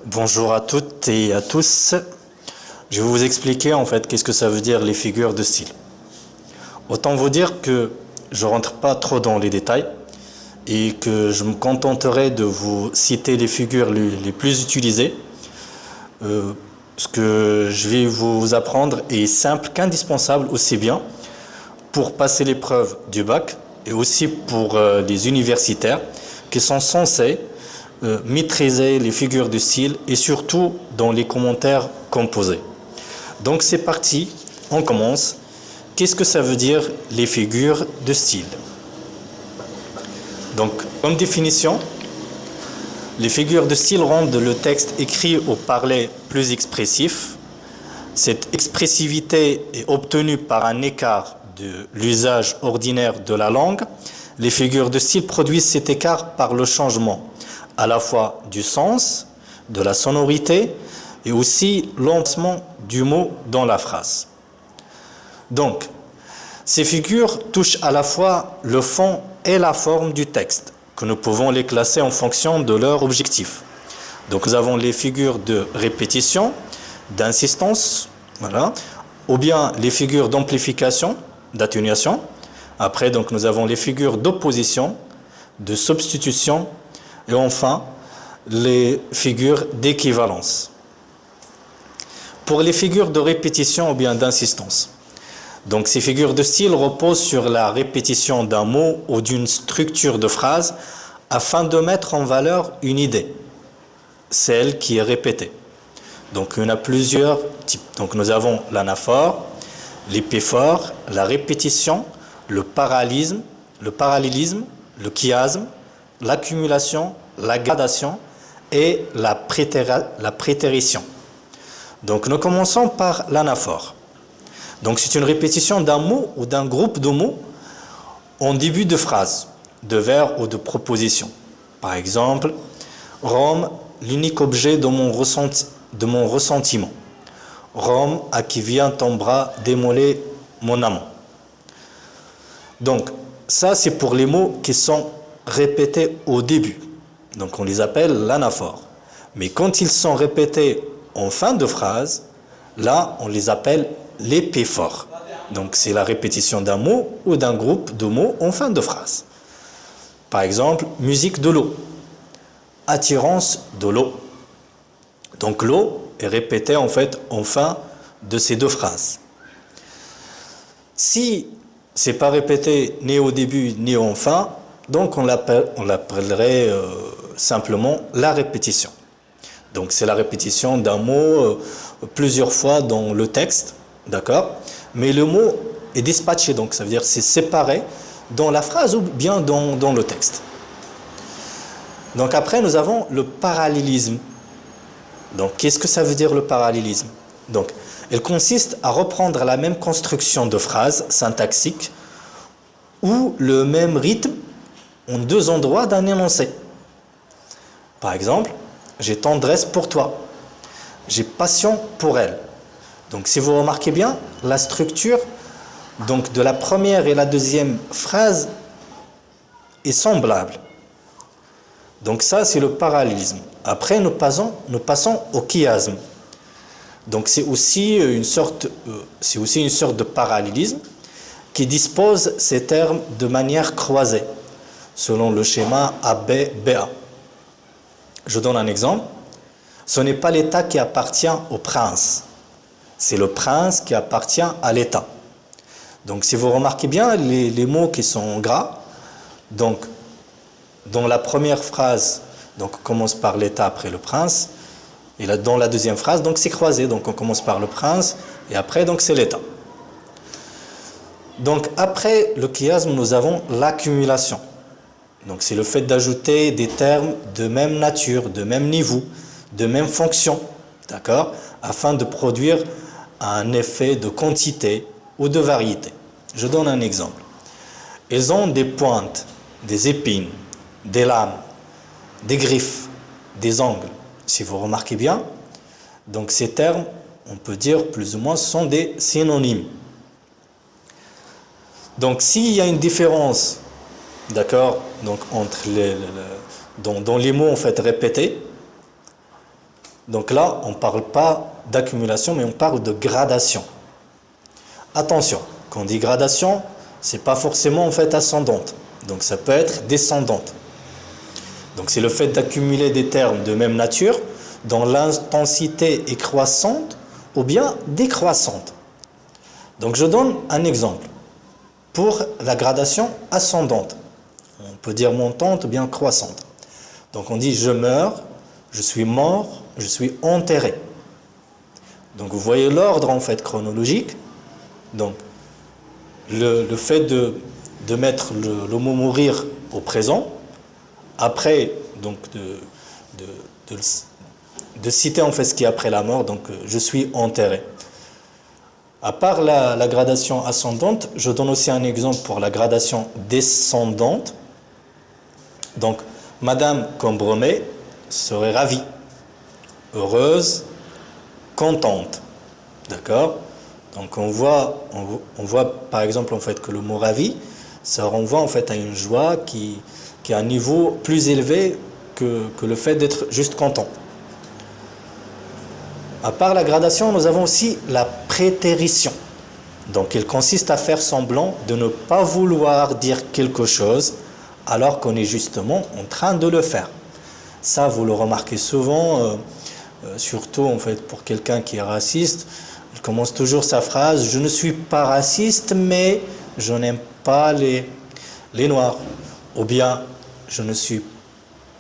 Bonjour à toutes et à tous. Je vais vous expliquer en fait qu'est-ce que ça veut dire les figures de style. Autant vous dire que je rentre pas trop dans les détails et que je me contenterai de vous citer les figures les plus utilisées. Ce que je vais vous apprendre est simple qu'indispensable aussi bien pour passer l'épreuve du bac et aussi pour les universitaires qui sont censés maîtriser les figures de style et surtout dans les commentaires composés. Donc c'est parti, on commence. Qu'est-ce que ça veut dire les figures de style? Donc comme définition, les figures de style rendent le texte écrit ou parlé plus expressif. Cette expressivité est obtenue par un écart de l'usage ordinaire de la langue. Les figures de style produisent cet écart par le changement à la fois du sens, de la sonorité et aussi l'emplacement du mot dans la phrase. Donc, ces figures touchent à la fois le fond et la forme du texte, que nous pouvons les classer en fonction de leur objectif. Donc, nous avons les figures de répétition, d'insistance, voilà, ou bien les figures d'amplification, d'atténuation. Après, donc, nous avons les figures d'opposition, de substitution, et enfin, les figures d'équivalence. Pour les figures de répétition ou bien d'insistance, donc ces figures de style reposent sur la répétition d'un mot ou d'une structure de phrase afin de mettre en valeur une idée, celle qui est répétée. Donc il y en a plusieurs types. Donc nous avons l'anaphore, l'épiphore, la répétition, le parallélisme, le chiasme, l'accumulation, la gradation et la prétérition. Donc nous commençons par l'anaphore. Donc c'est une répétition d'un mot ou d'un groupe de mots en début de phrase, de vers ou de proposition. Par exemple, Rome, l'unique objet de mon ressentiment. Rome, à qui vient ton bras démoler mon amant. Donc ça c'est pour les mots qui sont répétés au début. Donc on les appelle l'anaphore. Mais quand ils sont répétés en fin de phrase, là on les appelle l'épiphore. Donc c'est la répétition d'un mot ou d'un groupe de mots en fin de phrase. Par exemple, musique de l'eau, attirance de l'eau. Donc l'eau est répétée en fait en fin de ces deux phrases. Si c'est pas répété ni au début ni en fin, donc on l'appellerait simplement la répétition. Donc c'est la répétition d'un mot plusieurs fois dans le texte, d'accord? Mais le mot est dispatché, donc ça veut dire c'est séparé dans la phrase ou bien dans le texte. Donc après nous avons le parallélisme. Donc qu'est-ce que ça veut dire le parallélisme? Donc elle consiste à reprendre la même construction de phrase syntaxique ou le même rythme en deux endroits d'un énoncé. Par exemple, j'ai tendresse pour toi, j'ai passion pour elle. Donc si vous remarquez bien, la structure donc, de la première et la deuxième phrase est semblable. Donc ça c'est le parallélisme. Après nous passons au chiasme. Donc c'est aussi une sorte de parallélisme qui dispose ces termes de manière croisée, selon le schéma AB-BA. Je donne un exemple. Ce n'est pas l'État qui appartient au prince, c'est le prince qui appartient à l'État. Donc si vous remarquez bien les mots qui sont gras, donc dans la première phrase, donc on commence par l'État après le prince, et là, dans la deuxième phrase, donc c'est croisé, donc on commence par le prince, et après donc c'est l'État. Donc après le chiasme, nous avons l'accumulation. Donc c'est le fait d'ajouter des termes de même nature, de même niveau, de même fonction, d'accord, afin de produire un effet de quantité ou de variété. Je donne un exemple. Ils ont des pointes, des épines, des lames, des griffes, des ongles. Si vous remarquez bien, donc ces termes, on peut dire plus ou moins, sont des synonymes. Donc s'il y a une différence, d'accord, donc entre dans les mots en fait répétés, Donc là, on ne parle pas d'accumulation, mais on parle de gradation. Attention, quand on dit gradation, ce n'est pas forcément en fait ascendante. Donc ça peut être descendante. Donc c'est le fait d'accumuler des termes de même nature dont l'intensité est croissante ou bien décroissante. Donc je donne un exemple. Pour la gradation ascendante, on peut dire montante ou bien croissante. Donc on dit je meurs, je suis mort, je suis enterré. Donc vous voyez l'ordre en fait chronologique. Donc le fait de mettre le mot mourir au présent, après donc de citer en fait ce qui est après la mort, donc je suis enterré. À part la gradation ascendante, je donne aussi un exemple pour la gradation descendante. Donc Madame Cambremer serait ravie, heureuse, contente. D'accord? Donc on voit par exemple en fait que le mot ravi, ça renvoie en fait à une joie qui est à un niveau plus élevé que le fait d'être juste content. À part la gradation, nous avons aussi la prétérition. Donc il consiste à faire semblant de ne pas vouloir dire quelque chose alors qu'on est justement en train de le faire. Ça, vous le remarquez souvent, surtout en fait pour quelqu'un qui est raciste. Il commence toujours sa phrase « Je ne suis pas raciste, mais je n'aime pas les noirs ». Ou bien « Je ne suis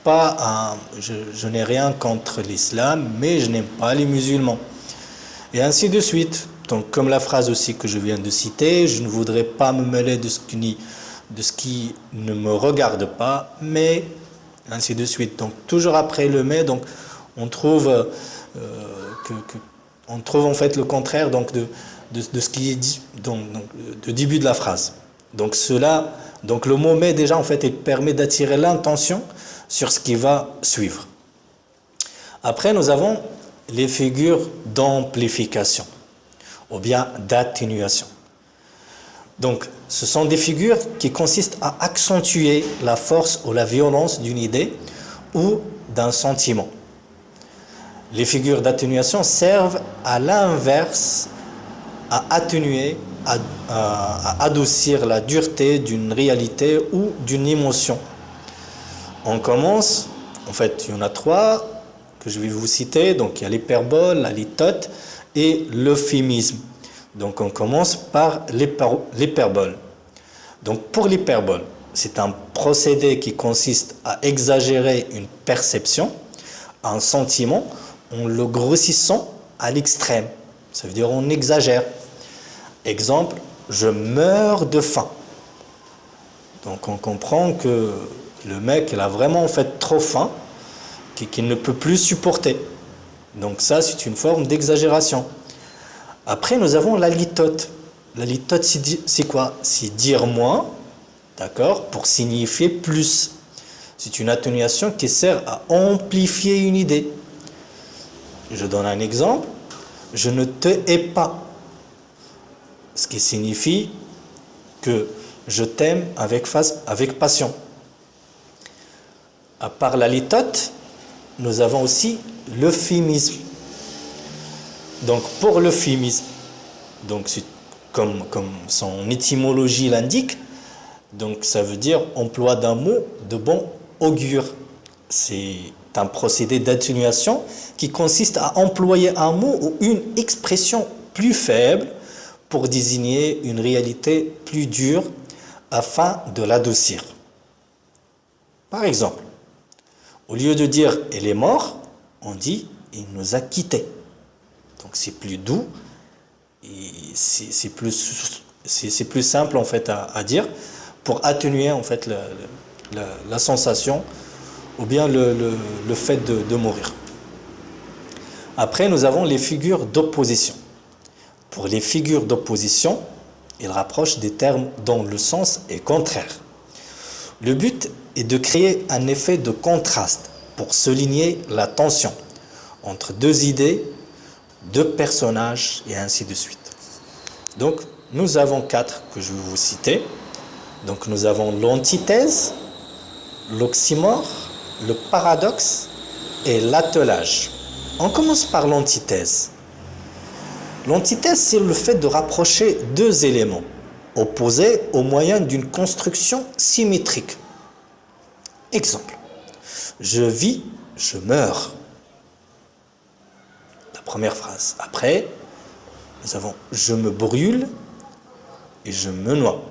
pas je n'ai rien contre l'islam, mais je n'aime pas les musulmans ». Et ainsi de suite. Donc comme la phrase aussi que je viens de citer « Je ne voudrais pas me mêler de ce qui ne me regarde pas, mais… » ainsi de suite. Donc toujours après le « mais », donc on trouve on trouve en fait le contraire donc de ce qui est dit, donc le début de la phrase. Donc le mot mais déjà en fait il permet d'attirer l'intention sur ce qui va suivre. Après nous avons les figures d'amplification ou bien d'atténuation. Donc ce sont des figures qui consistent à accentuer la force ou la violence d'une idée ou d'un sentiment. Les figures d'atténuation servent à l'inverse à atténuer, à adoucir la dureté d'une réalité ou d'une émotion. On commence, en fait, il y en a 3 que je vais vous citer. Donc il y a l'hyperbole, la litote et l'euphémisme. Donc on commence par l'hyperbole. Donc pour l'hyperbole, c'est un procédé qui consiste à exagérer une perception, un sentiment, en le grossissant à l'extrême. Ça veut dire on exagère. Exemple, je meurs de faim. Donc on comprend que le mec il a vraiment en fait trop faim qu'il ne peut plus supporter. Donc ça c'est une forme d'exagération. Après nous avons la litote. La litote c'est quoi? C'est dire moins, d'accord, pour signifier plus. C'est une atténuation qui sert à amplifier une idée. Je donne un exemple. Je ne te hais pas. Ce qui signifie que je t'aime avec passion. À part la litote, nous avons aussi l'euphémisme. Donc pour l'euphémisme, donc comme son étymologie l'indique, donc ça veut dire emploi d'un mot de bon augure. C'est un procédé d'atténuation qui consiste à employer un mot ou une expression plus faible pour désigner une réalité plus dure afin de l'adoucir. Par exemple, au lieu de dire « il est mort », on dit « il nous a quittés ». Donc c'est plus doux et c'est plus simple en fait à dire pour atténuer en fait la sensation ou bien le fait de mourir. Après, nous avons les figures d'opposition. Pour les figures d'opposition, ils rapprochent des termes dont le sens est contraire. Le but est de créer un effet de contraste pour souligner la tension entre 2 idées, 2 personnages et ainsi de suite. Donc, nous avons 4 que je vais vous citer. Donc, nous avons l'antithèse, l'oxymore, le paradoxe et l'attelage. On commence par l'antithèse. L'antithèse, c'est le fait de rapprocher deux éléments opposés au moyen d'une construction symétrique. Exemple, je vis, je meurs. La première phrase. Après, nous avons je me brûle et je me noie.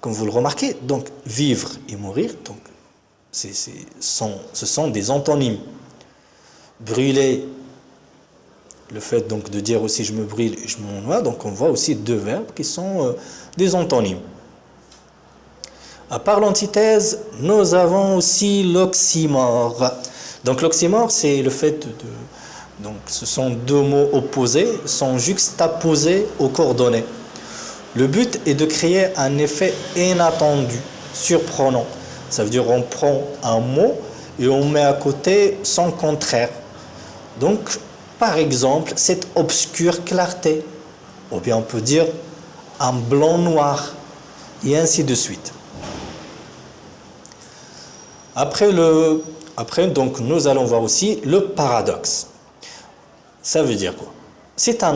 Comme vous le remarquez, donc vivre et mourir, donc, ce sont des antonymes. Brûler, le fait donc de dire aussi je me brûle et je me noie, donc on voit aussi deux verbes qui sont des antonymes. À part l'antithèse, nous avons aussi l'oxymore. Donc l'oxymore, c'est le fait donc ce sont deux mots opposés, sont juxtaposés aux coordonnées. Le but est de créer un effet inattendu, surprenant. Ça veut dire on prend un mot et on met à côté son contraire. Donc, par exemple, cette obscure clarté, ou bien on peut dire un blanc noir, et ainsi de suite. Après, donc, nous allons voir aussi le paradoxe. Ça veut dire quoi? C'est un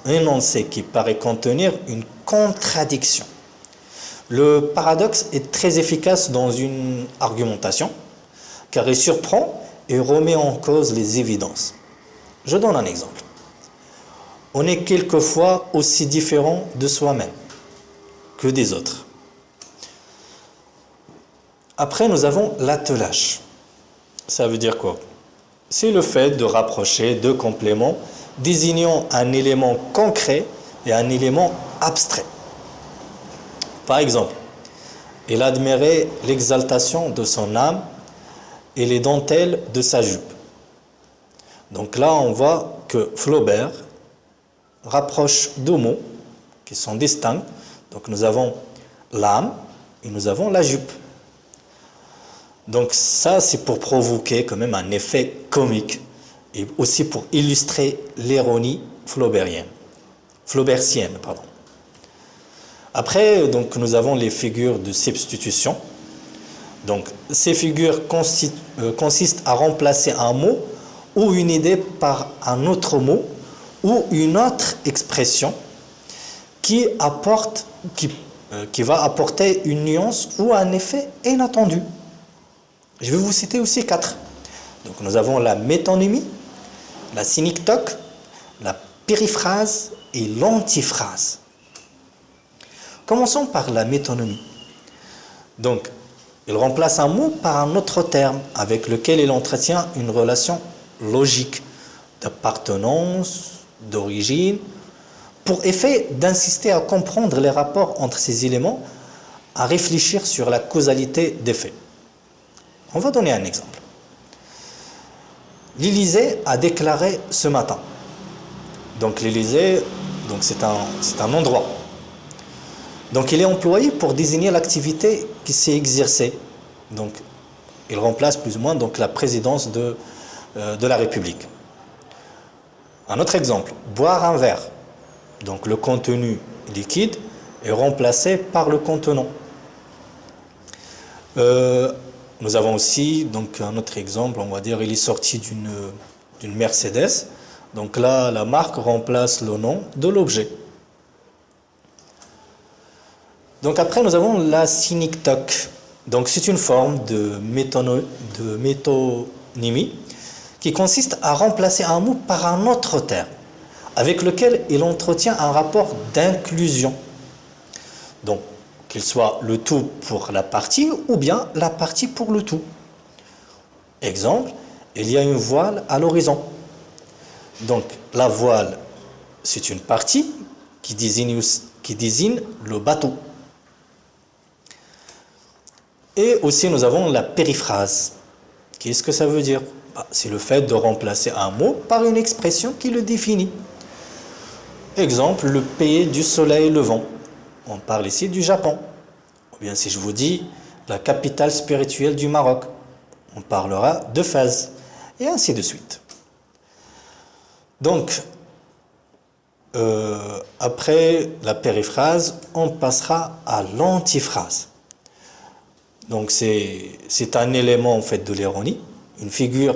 énoncé qui paraît contenir une contradiction. Le paradoxe est très efficace dans une argumentation, car il surprend et remet en cause les évidences. Je donne un exemple. On est quelquefois aussi différent de soi-même que des autres. Après, nous avons l'attelage. Ça veut dire quoi? C'est le fait de rapprocher deux compléments désignant un élément concret et un élément abstrait. Par exemple, il admirait l'exaltation de son âme et les dentelles de sa jupe. Donc là, on voit que Flaubert rapproche deux mots qui sont distincts. Donc nous avons l'âme et nous avons la jupe. Donc ça, c'est pour provoquer quand même un effet comique et aussi pour illustrer l'ironie flaubertienne. Après, donc, nous avons les figures de substitution. Donc, ces figures consistent à remplacer un mot ou une idée par un autre mot ou une autre expression qui va apporter une nuance ou un effet inattendu. Je vais vous citer aussi 4. Donc, nous avons la métonymie, la synecdoque, la périphrase et l'antiphrase. Commençons par la métonymie. Donc, il remplace un mot par un autre terme avec lequel il entretient une relation logique d'appartenance, d'origine, pour effet d'insister à comprendre les rapports entre ces éléments, à réfléchir sur la causalité des faits. On va donner un exemple. L'Élysée a déclaré ce matin. Donc l'Élysée, c'est un endroit. Donc il est employé pour désigner l'activité qui s'est exercée. Donc il remplace plus ou moins donc, la présidence de la République. Un autre exemple, boire un verre. Donc le contenu liquide est remplacé par le contenant. Nous avons aussi donc, un autre exemple, on va dire, il est sorti d'une Mercedes. Donc là, la marque remplace le nom de l'objet. Donc après, nous avons la synecdoque. Donc c'est une forme de métonymie qui consiste à remplacer un mot par un autre terme, avec lequel il entretient un rapport d'inclusion. Donc, qu'il soit le tout pour la partie ou bien la partie pour le tout. Exemple, il y a une voile à l'horizon. Donc, la voile, c'est une partie qui désigne le bateau. Et aussi, nous avons la périphrase. Qu'est-ce que ça veut dire? C'est le fait de remplacer un mot par une expression qui le définit. Exemple, le pays du soleil levant. On parle ici du Japon. Ou bien si je vous dis la capitale spirituelle du Maroc, on parlera de Fès. Et ainsi de suite. Donc, après la périphrase, on passera à l'antiphrase. Donc c'est un élément en fait de l'ironie, une figure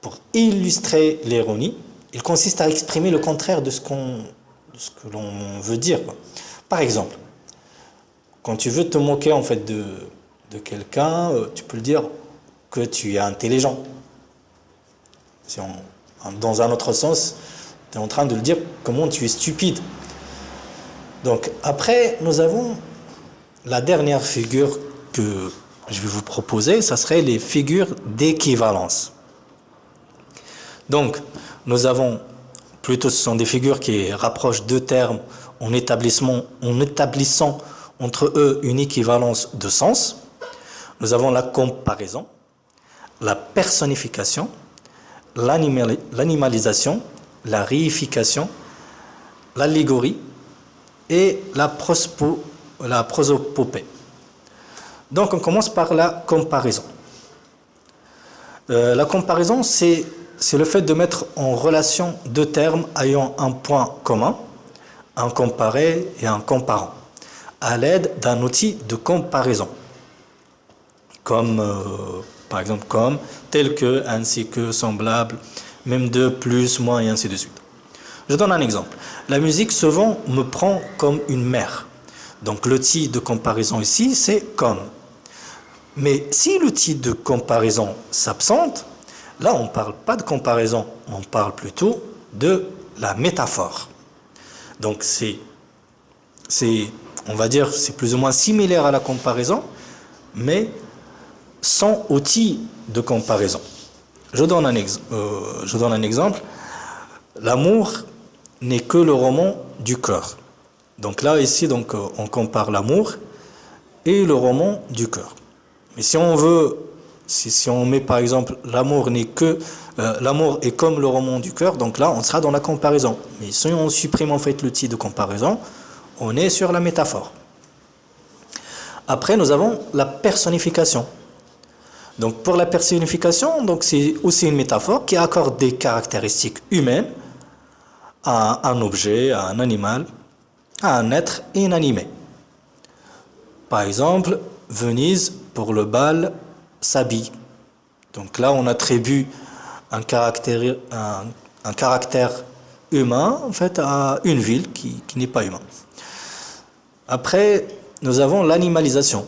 pour illustrer l'ironie, il consiste à exprimer le contraire de ce que l'on veut dire, quoi. Par exemple, quand tu veux te moquer en fait de quelqu'un, tu peux le dire que tu es intelligent. Si dans un autre sens, tu es en train de le dire comment tu es stupide. Donc après, nous avons la dernière figure que je vais vous proposer, ça serait les figures d'équivalence. Donc, nous avons, plutôt ce sont des figures qui rapprochent deux termes en établissant entre eux une équivalence de sens. Nous avons la comparaison, la personnification, l'animalisation, la réification, l'allégorie et la prosopopée. Donc on commence par la comparaison. La comparaison, c'est le fait de mettre en relation deux termes ayant un point commun, un comparé et un comparant, à l'aide d'un outil de comparaison, comme par exemple comme, tel que, ainsi que, semblable, même de, plus, moins et ainsi de suite. Je donne un exemple. La musique souvent me prend comme une mère. Donc l'outil de comparaison ici, c'est comme. Mais si l'outil de comparaison s'absente, là on ne parle pas de comparaison, on parle plutôt de la métaphore. Donc on va dire, c'est plus ou moins similaire à la comparaison, mais sans outil de comparaison. Je donne un exemple. L'amour n'est que le roman du cœur. Donc là, ici, on compare l'amour et le roman du cœur. Mais si on veut, si on met par exemple l'amour est comme le roman du cœur, donc là, on sera dans la comparaison. Mais si on supprime en fait l'outil de comparaison, on est sur la métaphore. Après, nous avons la personnification. Donc pour la personnification, c'est aussi une métaphore qui accorde des caractéristiques humaines à un objet, à un animal, à un être inanimé. Par exemple, Venise, pour le bal, s'habille. Donc là, on attribue un caractère humain en fait, à une ville qui n'est pas humaine. Après, nous avons l'animalisation.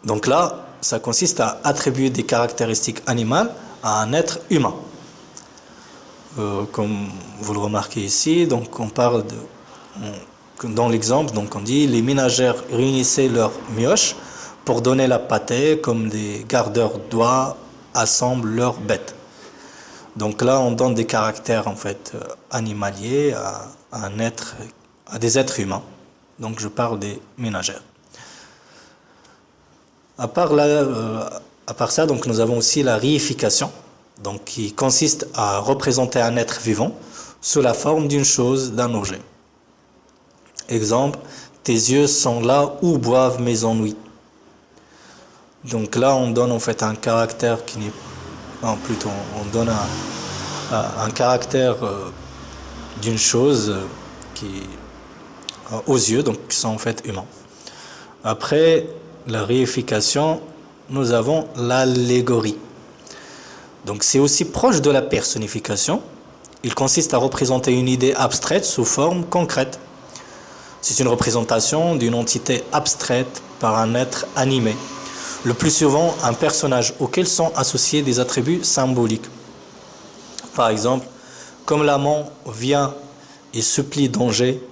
Donc là, ça consiste à attribuer des caractéristiques animales à un être humain. Comme vous le remarquez ici, donc on parle dans l'exemple, donc on dit les ménagères réunissaient leurs mioches pour donner la pâtée, comme des gardeurs d'oies assemblent leurs bêtes. Donc là, on donne des caractères en fait animaliers à des êtres humains. Donc je parle des ménagères. À part ça, donc nous avons aussi la réification, donc qui consiste à représenter un être vivant sous la forme d'une chose, d'un objet. Exemple, tes yeux sont là où boivent mes ennuis. Donc là, on donne en fait un caractère qui n'est, non, plutôt, on donne un caractère d'une chose qui aux yeux, donc qui sont en fait humains. Après la réification, nous avons l'allégorie. Donc c'est aussi proche de la personnification. Il consiste à représenter une idée abstraite sous forme concrète. C'est une représentation d'une entité abstraite par un être animé. Le plus souvent, un personnage auquel sont associés des attributs symboliques. Par exemple, comme l'amant vient et supplie danger,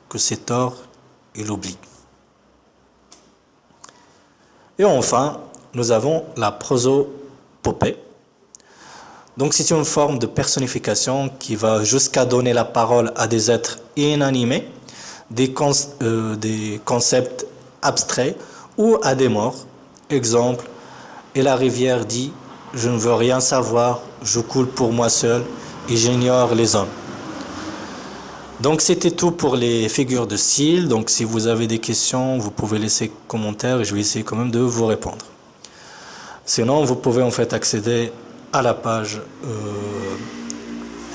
que c'est tort, il oublie. Et enfin, nous avons la prosopopée. Donc c'est une forme de personnification qui va jusqu'à donner la parole à des êtres inanimés, des concepts abstraits ou à des morts. Exemple, et la rivière dit, je ne veux rien savoir, je coule pour moi seul et j'ignore les hommes. Donc c'était tout pour les figures de style. Donc si vous avez des questions, vous pouvez laisser commentaires et je vais essayer quand même de vous répondre. Sinon, vous pouvez en fait accéder à la page,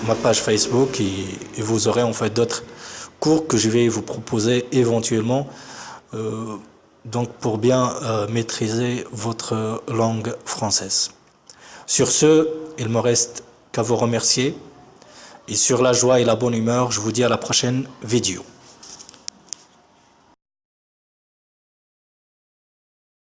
ma page Facebook et vous aurez en fait d'autres cours que je vais vous proposer éventuellement donc pour bien maîtriser votre langue française. Sur ce, il me reste qu'à vous remercier. Et sur la joie et la bonne humeur, je vous dis à la prochaine vidéo.